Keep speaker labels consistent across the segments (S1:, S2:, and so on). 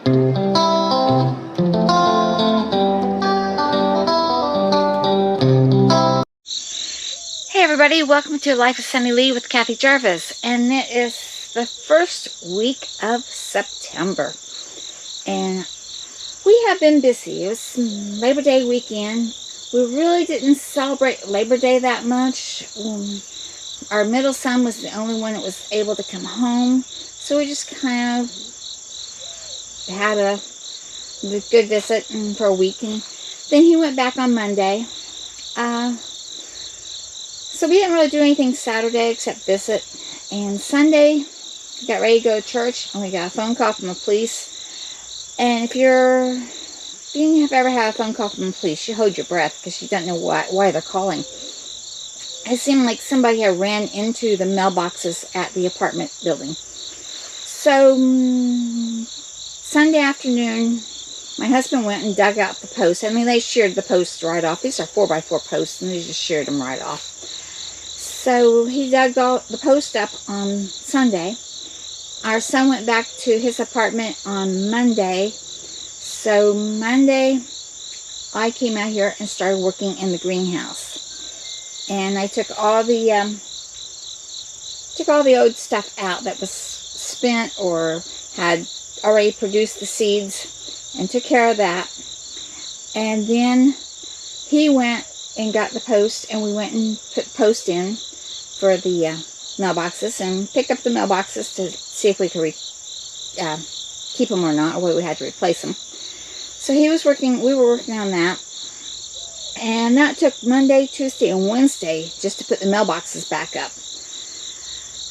S1: Hey everybody, welcome to Life of Sunny Lee with Kathy Jarvis, and it is the first week of September, and we have been busy. It was Labor Day weekend. We really didn't celebrate Labor Day that much. Our middle son was the only one that was able to come home, so we just kind of had a good visit for a week, and then he went back on Monday. So we didn't really do anything Saturday except visit. And Sunday, we got ready to go to church, and we got a phone call from the police. And if you have ever had a phone call from the police, you hold your breath because you don't know why they're calling. It seemed like somebody had ran into the mailboxes at the apartment building. So Sunday afternoon, my husband went and dug out the posts. I mean, they sheared the posts right off. These are 4x4 posts, and they just sheared them right off. So he dug the post up on Sunday. Our son went back to his apartment on Monday. So Monday, I came out here and started working in the greenhouse. And I took all the old stuff out that was spent or had already produced the seeds, and took care of that. And then he went and got the post, and we went and put post in for the mailboxes, and picked up the mailboxes to see if we could keep them or not, or whether we had to replace them. So we were working on that, and that took Monday, Tuesday, and Wednesday just to put the mailboxes back up.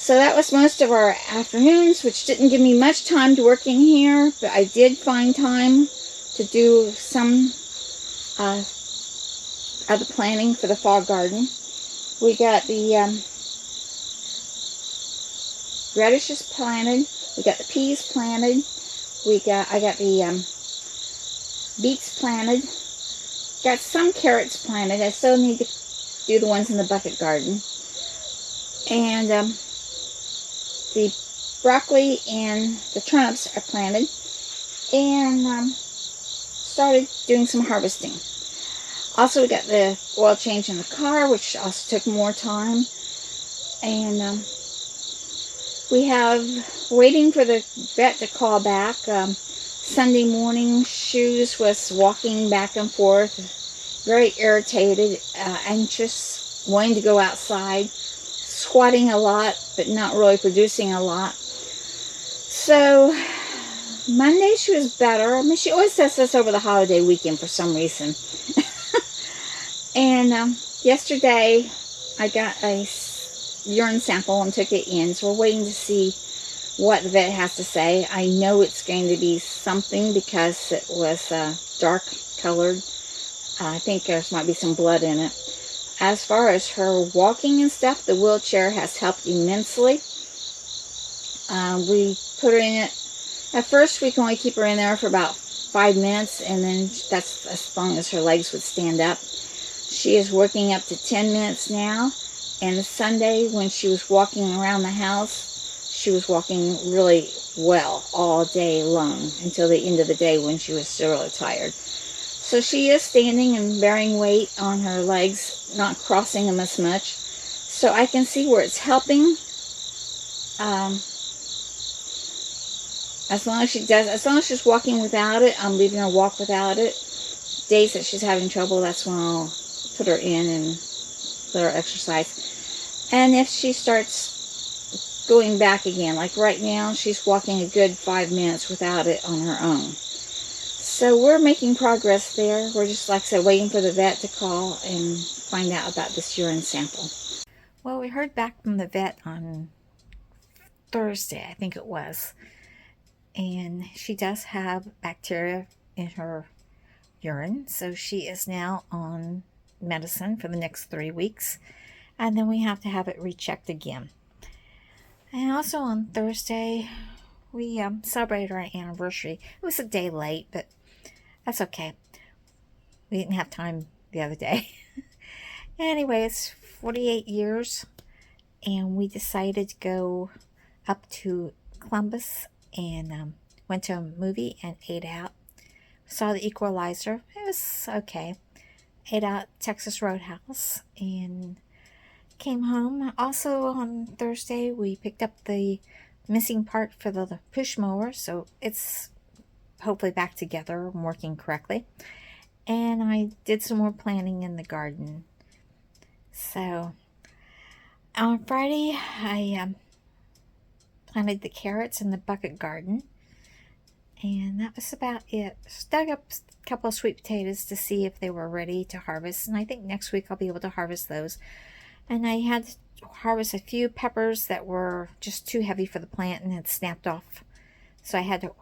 S1: So that was most of our afternoons, which didn't give me much time to work in here, but I did find time to do some other planning for the fall garden. We got the radishes planted. We got the peas planted. I got the beets planted. Got some carrots planted. I still need to do the ones in the bucket garden. And the broccoli and the turnips are planted. And started doing some harvesting. Also, we got the oil change in the car, which also took more time. And we have waiting for the vet to call back. Sunday morning, Shoes was walking back and forth, very irritated, anxious, wanting to go outside, squatting a lot, but not really producing a lot. So Monday she was better. I mean, she always does this over the holiday weekend for some reason. And yesterday I got a urine sample and took it in, so we're waiting to see what the vet has to say. I know it's going to be something because it was dark colored. I think there might be some blood in it. As far as her walking and stuff, the wheelchair has helped immensely. We put her in it. At first, we can only keep her in there for about 5 minutes, and then that's as long as her legs would stand up. She is working up to 10 minutes now, and Sunday, when she was walking around the house, she was walking really well all day long until the end of the day when she was really tired. So she is standing and bearing weight on her legs, not crossing them as much. So I can see where it's helping. As long as she's walking without it, I'm leaving her walk without it. Days that she's having trouble, that's when I'll put her in and let her exercise. And if she starts going back again, like right now, she's walking a good 5 minutes without it on her own. So we're making progress there. We're just, like I said, waiting for the vet to call and find out about this urine sample. Well, we heard back from the vet on Thursday, I think it was. And she does have bacteria in her urine, so she is now on medicine for the next 3 weeks. And then we have to have it rechecked again. And also on Thursday, we celebrated our anniversary. It was a day late, but that's okay. We didn't have time the other day. Anyway, it's 48 years, and we decided to go up to Columbus, and went to a movie and ate out. Saw The Equalizer. It was okay. Ate out Texas Roadhouse and came home. Also on Thursday, we picked up the missing part for the push mower, so it's hopefully back together and working correctly. And I did some more planting in the garden. So on Friday, I planted the carrots in the bucket garden, and that was about it. Dug up a couple of sweet potatoes to see if they were ready to harvest, and I think next week I'll be able to harvest those. And I had to harvest a few peppers that were just too heavy for the plant and had snapped off, so I had to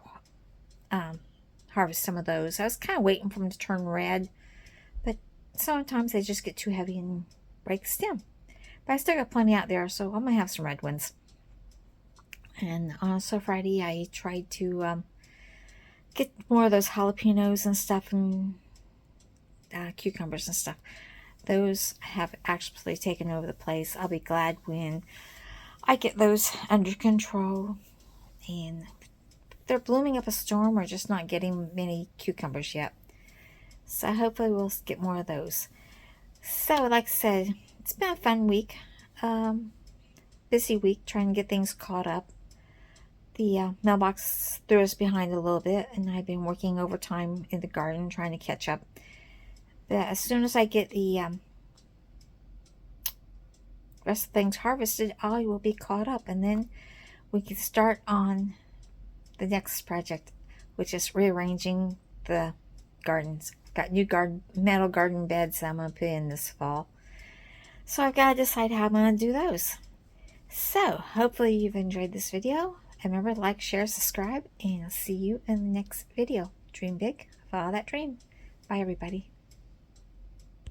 S1: harvest some of those. I was kind of waiting for them to turn red, but sometimes they just get too heavy and break the stem. But I still got plenty out there, so I'm gonna have some red ones. And also Friday I tried to get more of those jalapenos and stuff, and cucumbers and stuff. Those have actually taken over the place. I'll be glad when I get those under control. And they're blooming up a storm. We're just not getting many cucumbers yet. So hopefully we'll get more of those. So like I said, it's been a fun week. Busy week trying to get things caught up. The mailbox threw us behind a little bit, and I've been working overtime in the garden trying to catch up. But as soon as I get the rest of things harvested, I will be caught up, and then we can start on the next project, which is rearranging the gardens. Got new metal garden beds I'm going to put in this fall. So I've got to decide how I'm going to do those. So hopefully you've enjoyed this video. And remember to like, share, subscribe, and I'll see you in the next video. Dream big, follow that dream. Bye everybody.